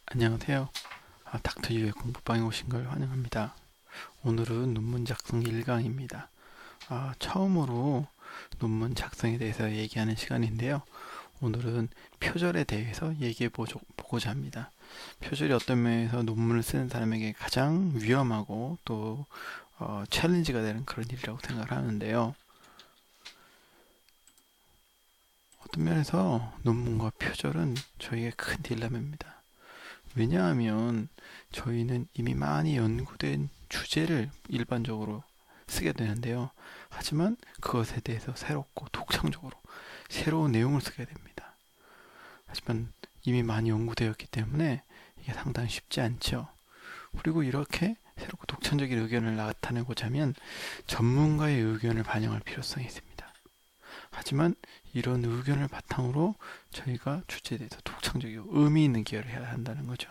안녕하세요. 닥터 유의 공부방에 오신 걸 환영합니다. 오늘은 논문 작성 1강입니다. 처음으로 논문 작성에 대해서 얘기하는 시간인데요. 오늘은 표절에 대해서 얘기해 보고자 합니다. 표절이 어떤 면에서 논문을 쓰는 사람에게 가장 위험하고 또 챌린지가 되는 그런 일이라고 생각을 하는데요. 어떤 면에서 논문과 표절은 저희의 큰 딜레마입니다. 왜냐하면 저희는 이미 많이 연구된 주제를 일반적으로 쓰게 되는데요. 하지만 그것에 대해서 새롭고 독창적으로 새로운 내용을 쓰게 됩니다. 하지만 이미 많이 연구되었기 때문에 이게 상당히 쉽지 않죠. 그리고 이렇게 새롭고 독창적인 의견을 나타내고자 하면 전문가의 의견을 반영할 필요성이 있습니다. 하지만 이런 의견을 바탕으로 저희가 주제에 대해서 독창적이고 의미 있는 기여를 해야 한다는 거죠.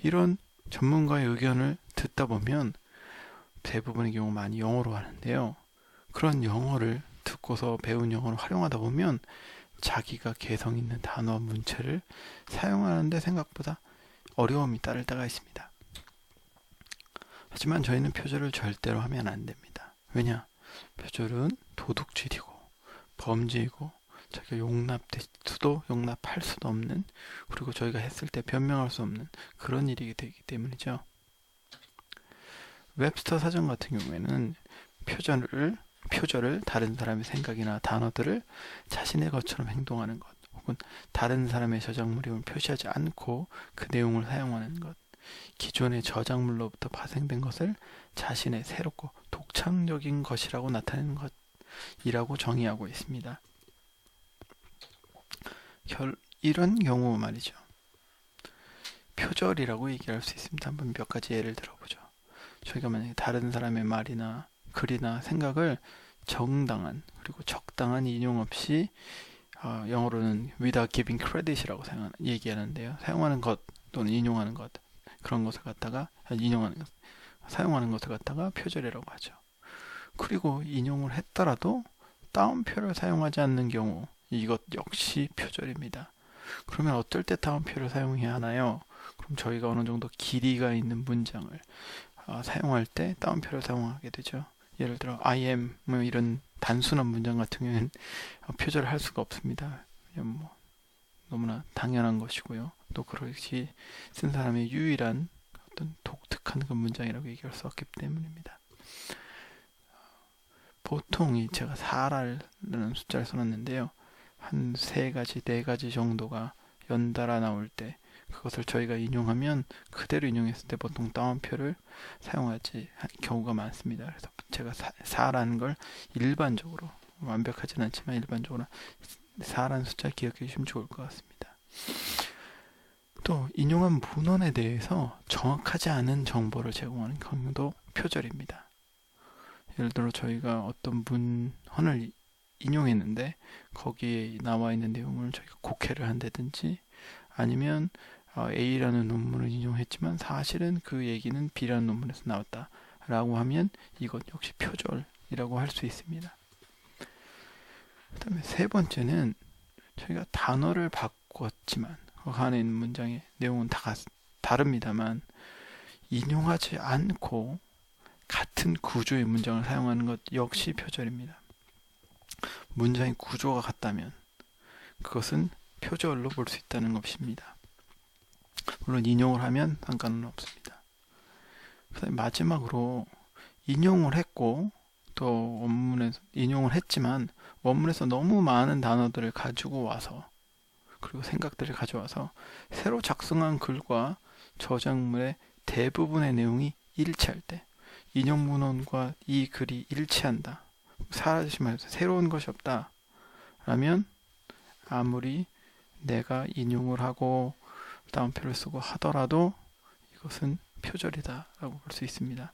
이런 전문가의 의견을 듣다 보면 대부분의 경우 많이 영어로 하는데요. 그런 영어를 듣고서 배운 영어를 활용하다 보면 자기가 개성 있는 단어와 문체를 사용하는데 생각보다 어려움이 따를 때가 있습니다. 하지만 저희는 표절을 절대로 하면 안 됩니다. 왜냐? 표절은 도둑질이고 범죄이고 저희가 용납할 수도 없는, 그리고 저희가 했을 때 변명할 수 없는 그런 일이 되기 때문이죠. 웹스터 사전 같은 경우에는 표절을 다른 사람의 생각이나 단어들을 자신의 것처럼 행동하는 것, 혹은 다른 사람의 저작물임을 표시하지 않고 그 내용을 사용하는 것, 기존의 저작물로부터 파생된 것을 자신의 새롭고 독창적인 것이라고 나타내는 것이라고 정의하고 있습니다. 이런 경우 말이죠. 표절이라고 얘기할 수 있습니다. 한번 몇 가지 예를 들어보죠. 저희가 만약에 다른 사람의 말이나 글이나 생각을 정당한 그리고 적당한 인용 없이 영어로는 without giving credit이라고 얘기하는데요. 사용하는 것 또는 인용하는 것, 그런 것을 갖다가 사용하는 것을 갖다가 표절이라고 하죠. 그리고 인용을 했더라도 따옴표를 사용하지 않는 경우, 이것 역시 표절입니다. 그러면 어떨 때 따옴표를 사용해야 하나요? 그럼 저희가 어느 정도 길이가 있는 문장을 사용할 때 따옴표를 사용하게 되죠. 예를 들어 I am 뭐 이런 단순한 문장 같은 경우에는 표절을 할 수가 없습니다. 뭐 너무나 당연한 것이고요. 또 그렇게 쓴 사람의 유일한 어떤 독특한 그 문장이라고 얘기할 수 없기 때문입니다. 보통 제가 4라는 숫자를 써놨는데요. 한 3가지, 4가지 정도가 연달아 나올 때 그것을 저희가 인용하면 그대로 인용했을 때 보통 따옴표를 사용하지 경우가 많습니다. 그래서 제가 4라는 걸 일반적으로, 완벽하진 않지만 일반적으로 4라는 숫자 기억해 주시면 좋을 것 같습니다. 또 인용한 문헌에 대해서 정확하지 않은 정보를 제공하는 경우도 표절입니다. 예를 들어 저희가 어떤 문헌을 인용했는데 거기에 나와 있는 내용을 저희가 곡해를 한다든지, 아니면 A라는 논문을 인용했지만 사실은 그 얘기는 B라는 논문에서 나왔다 라고 하면 이것 역시 표절이라고 할 수 있습니다. 그 다음에 세 번째는 저희가 단어를 바꿨지만 그 안에 있는 문장의 내용은 다 다릅니다만 인용하지 않고 같은 구조의 문장을 사용하는 것 역시 표절입니다. 문장의 구조가 같다면 그것은 표절로 볼 수 있다는 것입니다. 물론 인용을 하면 상관은 없습니다. 그다음에 마지막으로 인용을 했고 또 원문에서 인용을 했지만 원문에서 너무 많은 단어들을 가지고 와서, 그리고 생각들을 가져와서 새로 작성한 글과 저작물의 대부분의 내용이 일치할 때, 인용 문헌과 이 글이 일치한다, 사라지지 말고 새로운 것이 없다 라면 아무리 내가 인용을 하고 따옴표를 쓰고 하더라도 이것은 표절이다 라고 볼 수 있습니다.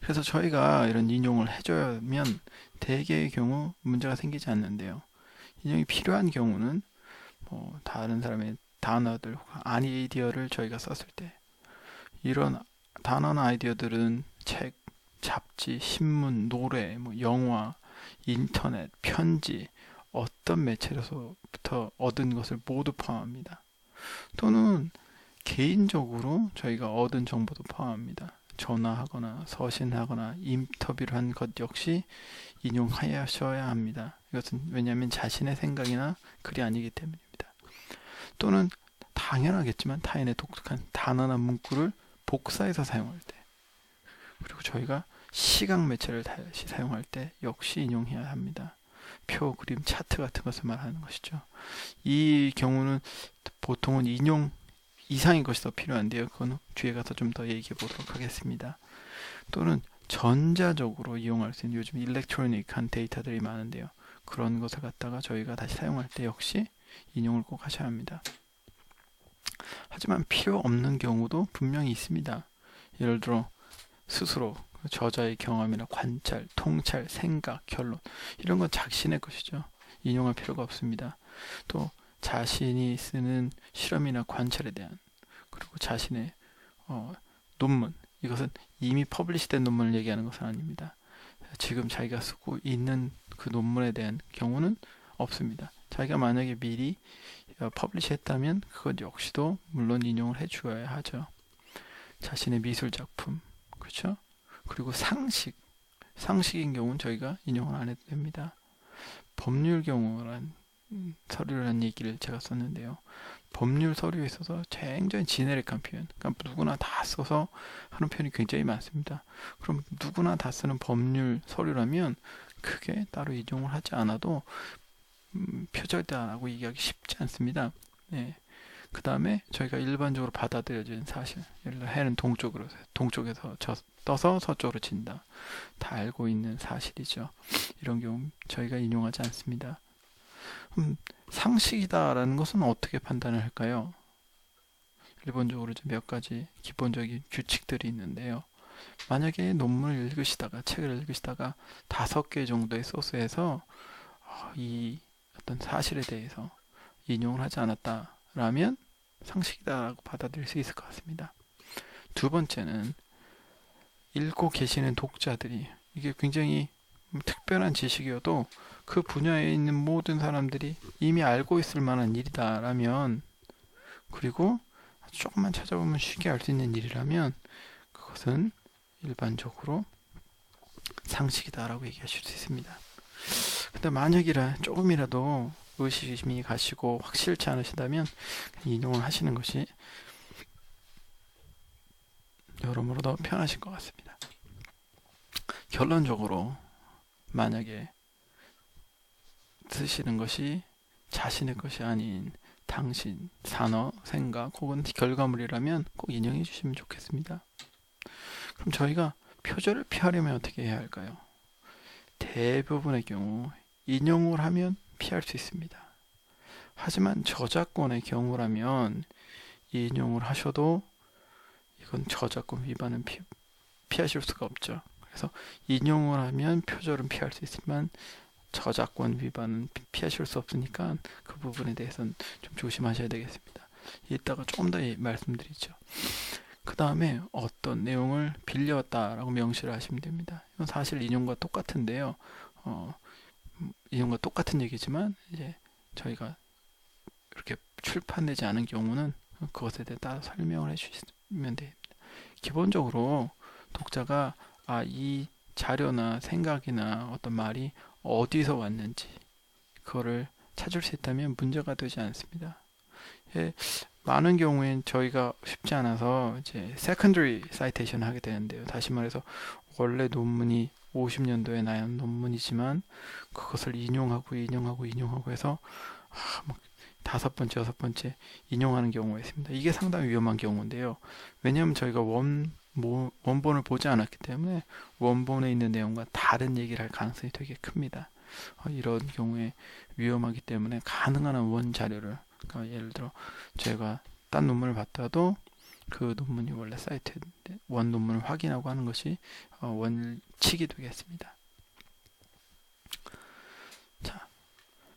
그래서 저희가 이런 인용을 해줘야면 대개의 경우 문제가 생기지 않는데요. 인용이 필요한 경우는 다른 사람의 단어들, 아이디어를 저희가 썼을 때, 이런 단어나 아이디어들은 책, 잡지, 신문, 노래, 영화, 인터넷, 편지, 어떤 매체로서부터 얻은 것을 모두 포함합니다. 또는 개인적으로 저희가 얻은 정보도 포함합니다. 전화하거나 서신하거나 인터뷰를 한 것 역시 인용하셔야 합니다. 이것은 왜냐하면 자신의 생각이나 글이 아니기 때문입니다. 또는 당연하겠지만 타인의 독특한 단어나 문구를 복사해서 사용할 때, 그리고 저희가 시각 매체를 다시 사용할 때 역시 인용해야 합니다. 표, 그림, 차트 같은 것을 말하는 것이죠. 이 경우는 보통은 인용 이상의 것이 더 필요한데요. 그건 뒤에 가서 좀 더 얘기해 보도록 하겠습니다. 또는 전자적으로 이용할 수 있는 요즘 일렉트로닉한 데이터들이 많은데요. 그런 것을 갖다가 저희가 다시 사용할 때 역시 인용을 꼭 하셔야 합니다. 하지만 필요 없는 경우도 분명히 있습니다. 예를 들어 스스로 저자의 경험이나 관찰, 통찰, 생각, 결론 이런 건 자신의 것이죠. 인용할 필요가 없습니다. 또 자신이 쓰는 실험이나 관찰에 대한, 그리고 자신의 논문, 이것은 이미 퍼블리시된 논문을 얘기하는 것은 아닙니다. 지금 자기가 쓰고 있는 그 논문에 대한 경우는 없습니다. 자기가 만약에 미리 퍼블리시했다면 그것 역시도 물론 인용을 해주어야 하죠. 자신의 미술 작품, 그렇죠? 그리고 상식인 경우는 저희가 인용을 안 해도 됩니다. 법률 경우란 서류라는 얘기를 제가 썼는데요. 법률 서류에 있어서 굉장히 지네릭한 표현, 그러니까 누구나 다 써서 하는 표현이 굉장히 많습니다. 그럼 누구나 다 쓰는 법률 서류라면 크게 따로 인용을 하지 않아도 표절다라고 얘기하기 쉽지 않습니다. 네. 그 다음에 저희가 일반적으로 받아들여진 사실, 예를 들어 해는 동쪽에서 떠서 서쪽으로 진다, 다 알고 있는 사실이죠. 이런 경우 저희가 인용하지 않습니다. 상식이다라는 것은 어떻게 판단을 할까요? 일본적으로 몇 가지 기본적인 규칙들이 있는데요. 만약에 논문을 읽으시다가, 책을 읽으시다가 5개 정도의 소스에서 이 어떤 사실에 대해서 인용을 하지 않았다라면 상식이다라고 받아들일 수 있을 것 같습니다. 두 번째는 읽고 계시는 독자들이, 이게 굉장히 특별한 지식이어도 그 분야에 있는 모든 사람들이 이미 알고 있을 만한 일이다라면, 그리고 조금만 찾아보면 쉽게 알 수 있는 일이라면 그것은 일반적으로 상식이다라고 얘기하실 수 있습니다. 근데 만약이라 조금이라도 의심이 가시고 확실치 않으시다면 인용을 하시는 것이 여러모로 더 편하실 것 같습니다. 결론적으로 만약에 쓰시는 것이 자신의 것이 아닌 당신, 산어, 생각 혹은 결과물이라면 꼭 인용해 주시면 좋겠습니다. 그럼 저희가 표절을 피하려면 어떻게 해야 할까요? 대부분의 경우 인용을 하면 피할 수 있습니다. 하지만 저작권의 경우라면 인용을 하셔도 이건 저작권 위반은 피하실 수가 없죠. 그래서 인용을 하면 표절은 피할 수 있지만 저작권 위반은 피하실 수 없으니까 그 부분에 대해서는 좀 조심하셔야 되겠습니다. 이따가 조금 더 말씀드리죠. 그 다음에 어떤 내용을 빌려왔다라고 명시를 하시면 됩니다. 이건 사실 인용과 똑같은데요. 인용과 똑같은 얘기지만 이제 저희가 이렇게 출판되지 않은 경우는 그것에 대해 따로 설명을 해주시면 됩니다. 기본적으로 독자가 이 자료나 생각이나 어떤 말이 어디서 왔는지 그거를 찾을 수 있다면 문제가 되지 않습니다. 많은 경우엔 저희가 쉽지 않아서 이제 secondary citation 하게 되는데요. 다시 말해서 원래 논문이 50년도에 나온 논문이지만 그것을 인용하고 해서 막 5번째, 6번째 인용하는 경우가 있습니다. 이게 상당히 위험한 경우인데요. 왜냐하면 저희가 원본을 보지 않았기 때문에 원본에 있는 내용과 다른 얘기를 할 가능성이 되게 큽니다. 이런 경우에 위험하기 때문에 가능한 한 원 자료를, 그러니까 예를 들어 제가 딴 논문을 봤다도 그 논문이 원래 사이트인데 원 논문을 확인하고 하는 것이 원칙이 되겠습니다. 자,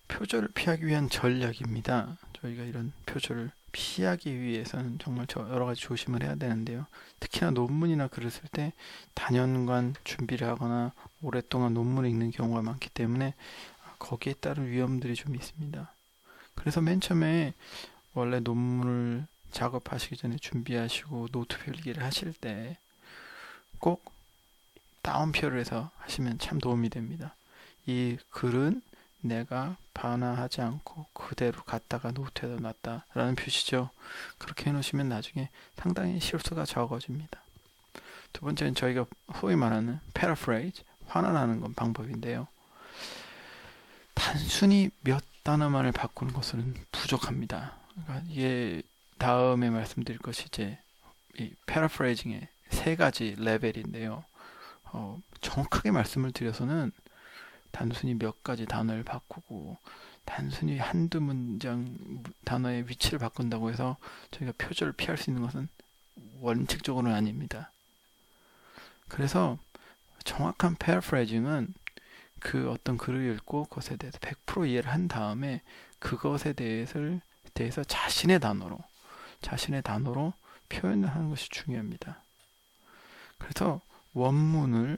표절을 피하기 위한 전략입니다. 저희가 이런 표절을 피하기 위해서는 정말 여러 가지 조심을 해야 되는데요. 특히나 논문이나 글을 쓸 때 단연간 준비를 하거나 오랫동안 논문을 읽는 경우가 많기 때문에 거기에 따른 위험들이 좀 있습니다. 그래서 맨 처음에 원래 논문을 작업하시기 전에 준비하시고 노트 필기를 하실 때 꼭 다운표를 해서 하시면 참 도움이 됩니다. 이 글은 내가 반화하지 않고 그대로 갖다가 노트에다 놨다라는 표시죠. 그렇게 해놓으시면 나중에 상당히 실수가 적어집니다. 두 번째는 저희가 소위 말하는 paraphrase, 환원하는 건 방법인데요. 단순히 몇 단어만을 바꾸는 것은 부족합니다. 그러니까 이게 다음에 말씀드릴 것이 이제 이 paraphrasing의 세 가지 레벨인데요. 정확하게 말씀을 드려서는 단순히 몇 가지 단어를 바꾸고 단순히 한두 문장 단어의 위치를 바꾼다고 해서 저희가 표절을 피할 수 있는 것은 원칙적으로는 아닙니다. 그래서 정확한 paraphrasing은 그 어떤 글을 읽고 그것에 대해서 100% 이해를 한 다음에 그것에 대해서 자신의 단어로 표현을 하는 것이 중요합니다. 그래서 원문을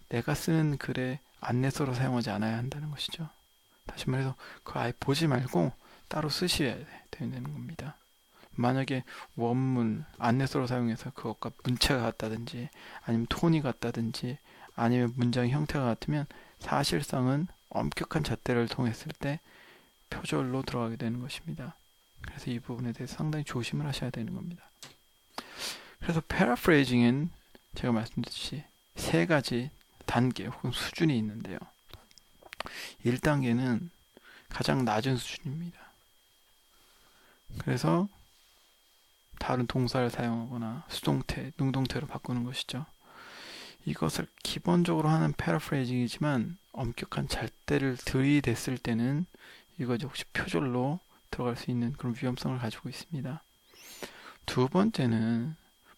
내가 쓰는 글의 안내서로 사용하지 않아야 한다는 것이죠. 다시 말해서 그거 아예 보지 말고 따로 쓰셔야 되는 겁니다. 만약에 원문 안내서로 사용해서 그것과 문체가 같다든지 아니면 톤이 같다든지 아니면 문장의 형태가 같으면 사실상은 엄격한 잣대를 통했을 때 표절로 들어가게 되는 것입니다. 그래서 이 부분에 대해서 상당히 조심을 하셔야 되는 겁니다. 그래서 paraphrasing은 제가 말씀드렸듯이 세 가지 단계 혹은 수준이 있는데요. 1단계는 가장 낮은 수준입니다. 그래서 다른 동사를 사용하거나 수동태, 능동태로 바꾸는 것이죠. 이것을 기본적으로 하는 paraphrasing이지만 엄격한 잣대를 들이댔을 때는 이것 역시 표절로 들어갈 수 있는 그런 위험성을 가지고 있습니다. 두 번째는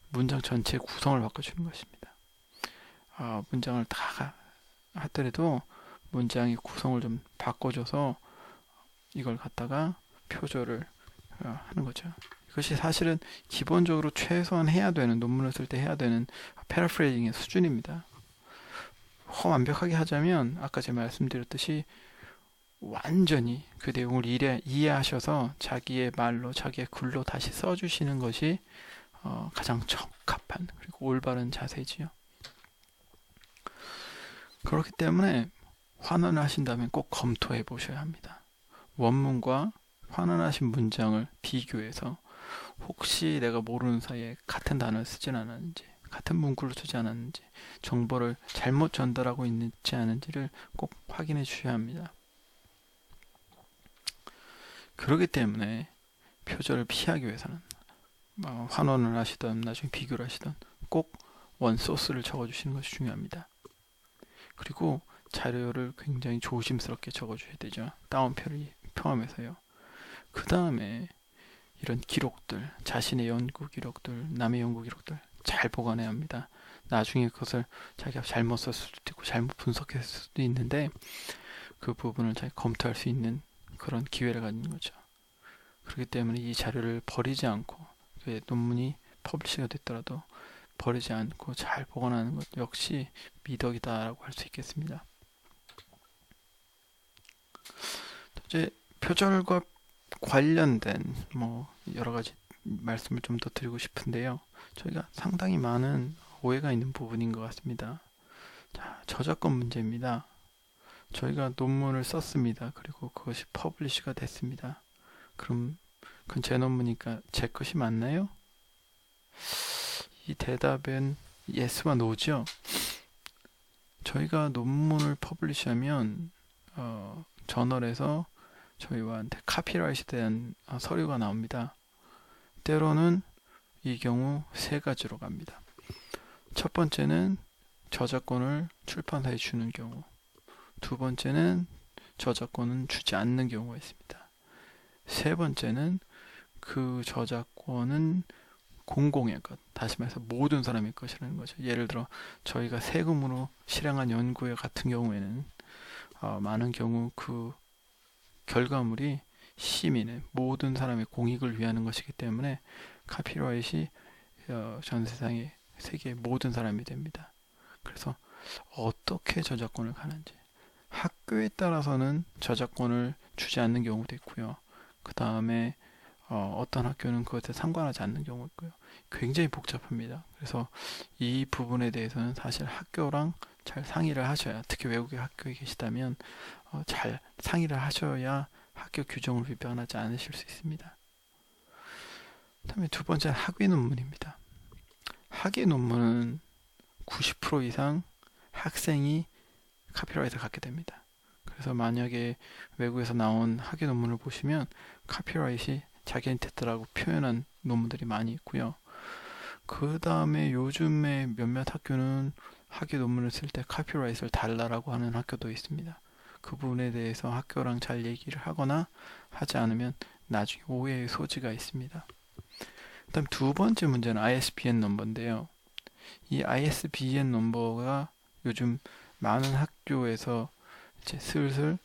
문장 전체의 구성을 바꿔주는 것입니다. 문장을 다 하더라도 문장의 구성을 좀 바꿔줘서 이걸 갖다가 표절을 하는 거죠. 이것이 사실은 기본적으로 최소한 해야 되는, 논문을 쓸 때 해야 되는 패러프레이징의 수준입니다. 완벽하게 하자면 아까 제가 말씀드렸듯이 완전히 그 내용을 이해하셔서 자기의 말로 자기의 글로 다시 써주시는 것이 가장 적합한 그리고 올바른 자세지요. 그렇기 때문에 환원을 하신다면 꼭 검토해 보셔야 합니다. 원문과 환원하신 문장을 비교해서 혹시 내가 모르는 사이에 같은 단어를 쓰진 않았는지, 같은 문구를 쓰지 않았는지, 정보를 잘못 전달하고 있지 않은지를 꼭 확인해 주셔야 합니다. 그렇기 때문에 표절을 피하기 위해서는 환원을 하시든 나중에 비교를 하시든 꼭 원소스를 적어주시는 것이 중요합니다. 그리고 자료를 굉장히 조심스럽게 적어줘야 되죠. 다운표를 포함해서요. 그 다음에 이런 기록들, 자신의 연구 기록들, 남의 연구 기록들 잘 보관해야 합니다. 나중에 그것을 자기가 잘못 썼을 수도 있고 잘못 분석했을 수도 있는데 그 부분을 잘 검토할 수 있는 그런 기회를 갖는 거죠. 그렇기 때문에 이 자료를 버리지 않고 논문이 퍼블리시가 됐더라도 버리지 않고 잘 보관하는 것 역시 미덕이다라고 할 수 있겠습니다. 이제 표절과 관련된 여러 가지 말씀을 좀 더 드리고 싶은데요. 저희가 상당히 많은 오해가 있는 부분인 것 같습니다. 자, 저작권 문제입니다. 저희가 논문을 썼습니다. 그리고 그것이 퍼블리시가 됐습니다. 그럼 그건 제 논문이니까 제 것이 맞나요? 이 대답은 예스와 노죠. 저희가 논문을 퍼블리시하면 저널에서 저희한테 카피라이트에 대한 서류가 나옵니다. 때로는 이 경우 세 가지로 갑니다. 첫 번째는 저작권을 출판사에 주는 경우, 두 번째는 저작권은 주지 않는 경우가 있습니다. 세 번째는 그 저작권은 공공의 것, 다시 말해서 모든 사람의 것이라는 거죠. 예를 들어 저희가 세금으로 실행한 연구에 같은 경우에는 많은 경우 그 결과물이 시민의 모든 사람의 공익을 위하는 것이기 때문에 카피라이트이 전 세상의 세계의 모든 사람이 됩니다. 그래서 어떻게 저작권을 가는지 학교에 따라서는 저작권을 주지 않는 경우도 있고요. 그 다음에 어떤 학교는 그것에 상관하지 않는 경우가 있고요. 굉장히 복잡합니다. 그래서 이 부분에 대해서는 사실 학교랑 잘 상의를 하셔야, 특히 외국의 학교에 계시다면 잘 상의를 하셔야 학교 규정을 위반하지 않으실 수 있습니다. 다음에 두 번째는 학위 논문입니다. 학위 논문은 90% 이상 학생이 카피라이트를 갖게 됩니다. 그래서 만약에 외국에서 나온 학위 논문을 보시면 카피라이트이 자기한테 됐다라고 표현한 논문들이 많이 있고요. 그 다음에 요즘에 몇몇 학교는 학위 논문을 쓸 때 카피라이트를 달라라고 하는 학교도 있습니다. 그 부분에 대해서 학교랑 잘 얘기를 하거나 하지 않으면 나중에 오해의 소지가 있습니다. 그다음 두 번째 문제는 ISBN 넘버인데요. 이 ISBN 넘버가 요즘 많은 학교에서 이제 슬슬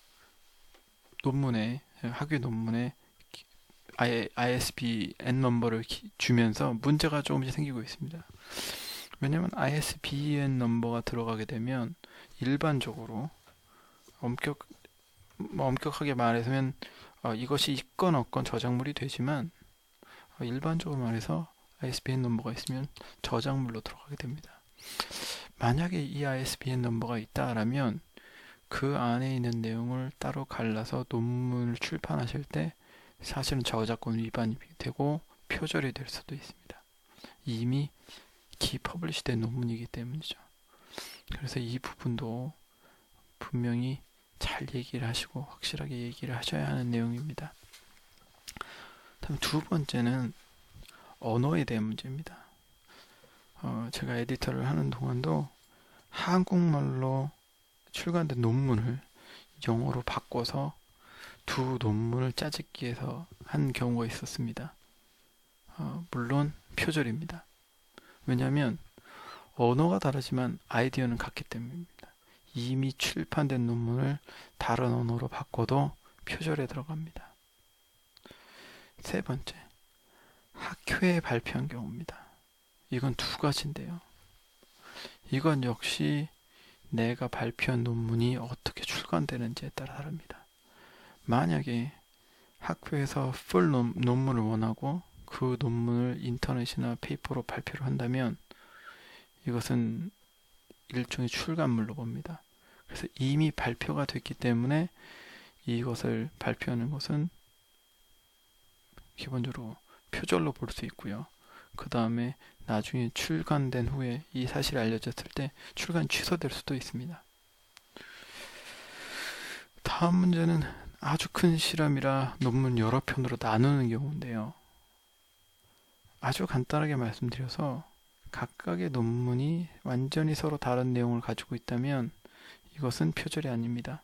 논문에, 학위 논문에 ISBN 넘버를 주면서 문제가 조금씩 생기고 있습니다. 왜냐면 ISBN 넘버가 들어가게 되면 일반적으로 엄격하게 말하면 이것이 있건 없건 저작물이 되지만 일반적으로 말해서 ISBN 넘버가 있으면 저작물로 들어가게 됩니다. 만약에 이 ISBN 넘버가 있다라면 그 안에 있는 내용을 따로 갈라서 논문을 출판하실 때 사실은 저작권 위반이 되고 표절이 될 수도 있습니다. 이미 퍼블리시된 논문이기 때문이죠. 그래서 이 부분도 분명히 잘 얘기를 하시고 확실하게 얘기를 하셔야 하는 내용입니다. 다음 두 번째는 언어에 대한 문제입니다. 제가 에디터를 하는 동안도 한국말로 출간된 논문을 영어로 바꿔서 두 논문을 짜집기해서 한 경우가 있었습니다. 물론 표절입니다. 왜냐하면 언어가 다르지만 아이디어는 같기 때문입니다. 이미 출판된 논문을 다른 언어로 바꿔도 표절에 들어갑니다. 세 번째, 학회에 발표한 경우입니다. 이건 두 가지인데요. 이건 역시 내가 발표한 논문이 어떻게 출간되는지에 따라 다릅니다. 만약에 학회에서 풀 논문을 원하고 그 논문을 인터넷이나 페이퍼로 발표를 한다면 이것은 일종의 출간물로 봅니다. 그래서 이미 발표가 됐기 때문에 이것을 발표하는 것은 기본적으로 표절로 볼 수 있고요. 그 다음에 나중에 출간된 후에 이 사실이 알려졌을 때 출간 취소될 수도 있습니다. 다음 문제는 아주 큰 실험이라 논문 여러 편으로 나누는 경우인데요. 아주 간단하게 말씀드려서 각각의 논문이 완전히 서로 다른 내용을 가지고 있다면 이것은 표절이 아닙니다.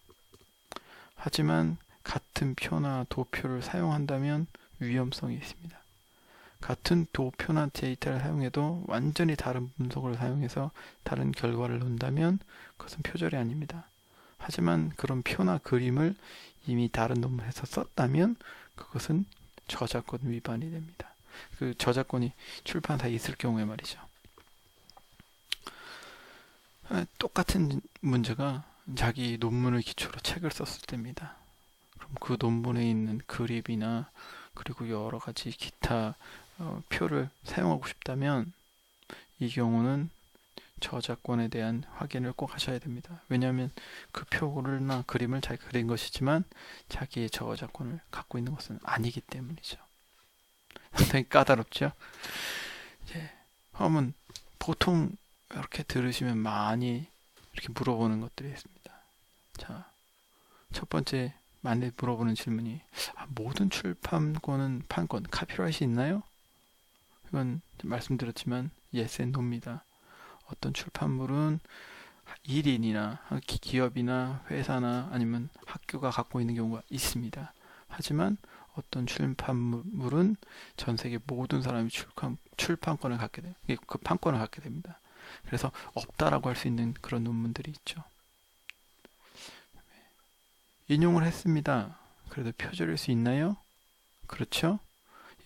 하지만 같은 표나 도표를 사용한다면 위험성이 있습니다. 같은 도표나 데이터를 사용해도 완전히 다른 분석을 사용해서 다른 결과를 넣는다면 그것은 표절이 아닙니다. 하지만 그런 표나 그림을 이미 다른 논문에서 썼다면 그것은 저작권 위반이 됩니다. 그 저작권이 출판사에 있을 경우에 말이죠. 똑같은 문제가 자기 논문을 기초로 책을 썼을 때입니다. 그럼 그 논문에 있는 그림이나 그리고 여러 가지 기타 표를 사용하고 싶다면 이 경우는 저작권에 대한 확인을 꼭 하셔야 됩니다. 왜냐하면 그 표나 그림을 잘 그린 것이지만 자기의 저작권을 갖고 있는 것은 아니기 때문이죠. 상당히 까다롭죠? 그러면 보통 이렇게 들으시면 많이 이렇게 물어보는 것들이 있습니다. 자, 첫 번째 많이 물어보는 질문이 모든 출판권은 판권, 카피라이트이 있나요? 이건 말씀드렸지만 yes and no입니다. 어떤 출판물은 1인이나 기업이나 회사나 아니면 학교가 갖고 있는 경우가 있습니다. 하지만 어떤 출판물은 전 세계 모든 사람이 출판권을 갖게 돼요. 그 판권을 갖게 됩니다. 그래서 없다라고 할 수 있는 그런 논문들이 있죠. 인용을 했습니다. 그래도 표절일 수 있나요? 그렇죠?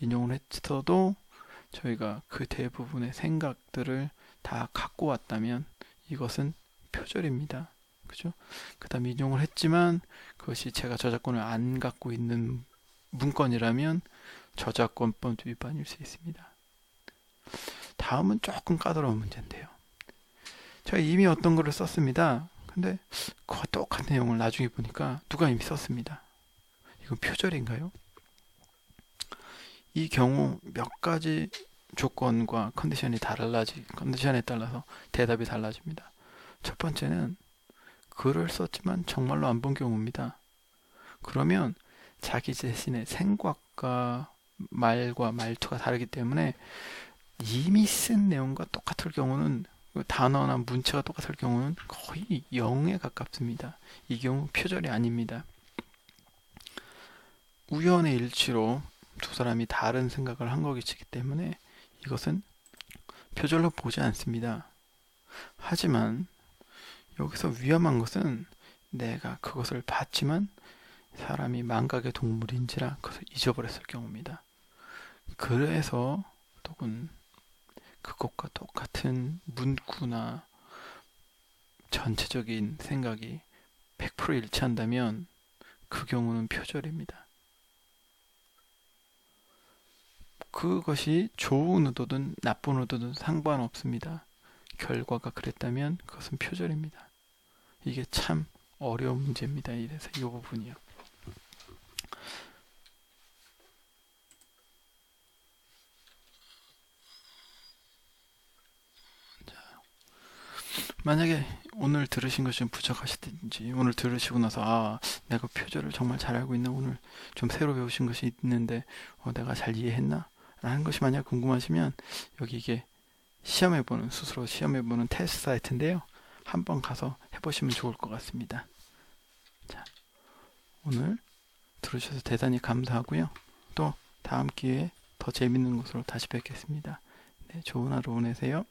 인용을 했어도 저희가 그 대부분의 생각들을 다 갖고 왔다면 이것은 표절입니다. 그죠? 그 다음에 인용을 했지만 그것이 제가 저작권을 안 갖고 있는 문건이라면 저작권법 위반일 수 있습니다. 다음은 조금 까다로운 문제인데요. 제가 이미 어떤 글을 썼습니다. 근데 그와 똑같은 내용을 나중에 보니까 누가 이미 썼습니다. 이건 표절인가요? 이 경우 몇 가지 조건과 컨디션에 따라서 대답이 달라집니다. 첫 번째는 글을 썼지만 정말로 안 본 경우입니다. 그러면 자기 자신의 생각과 말과 말투가 다르기 때문에 이미 쓴 내용과 똑같을 경우는 단어나 문체가 똑같을 경우는 거의 0에 가깝습니다. 이 경우 표절이 아닙니다. 우연의 일치로 두 사람이 다른 생각을 한 것이기 때문에 이것은 표절로 보지 않습니다. 하지만 여기서 위험한 것은 내가 그것을 봤지만 사람이 망각의 동물인지라 그것을 잊어버렸을 경우입니다. 그래서 혹은 그것과 똑같은 문구나 전체적인 생각이 100% 일치한다면 그 경우는 표절입니다. 그것이 좋은 의도든 나쁜 의도든 상관없습니다. 결과가 그랬다면 그것은 표절입니다. 이게 참 어려운 문제입니다. 이래서 이 부분이요. 만약에 오늘 들으신 것이 좀 부족하시든지 오늘 들으시고 나서 내가 표절을 정말 잘 알고 있나 오늘 좀 새로 배우신 것이 있는데 내가 잘 이해했나? 라는 것이 만약 궁금하시면 여기 이게 스스로 시험해보는 테스트 사이트인데요. 한번 가서 해보시면 좋을 것 같습니다. 자, 오늘 들으셔서 대단히 감사하고요. 또 다음 기회에 더 재밌는 것으로 다시 뵙겠습니다. 네, 좋은 하루 보내세요.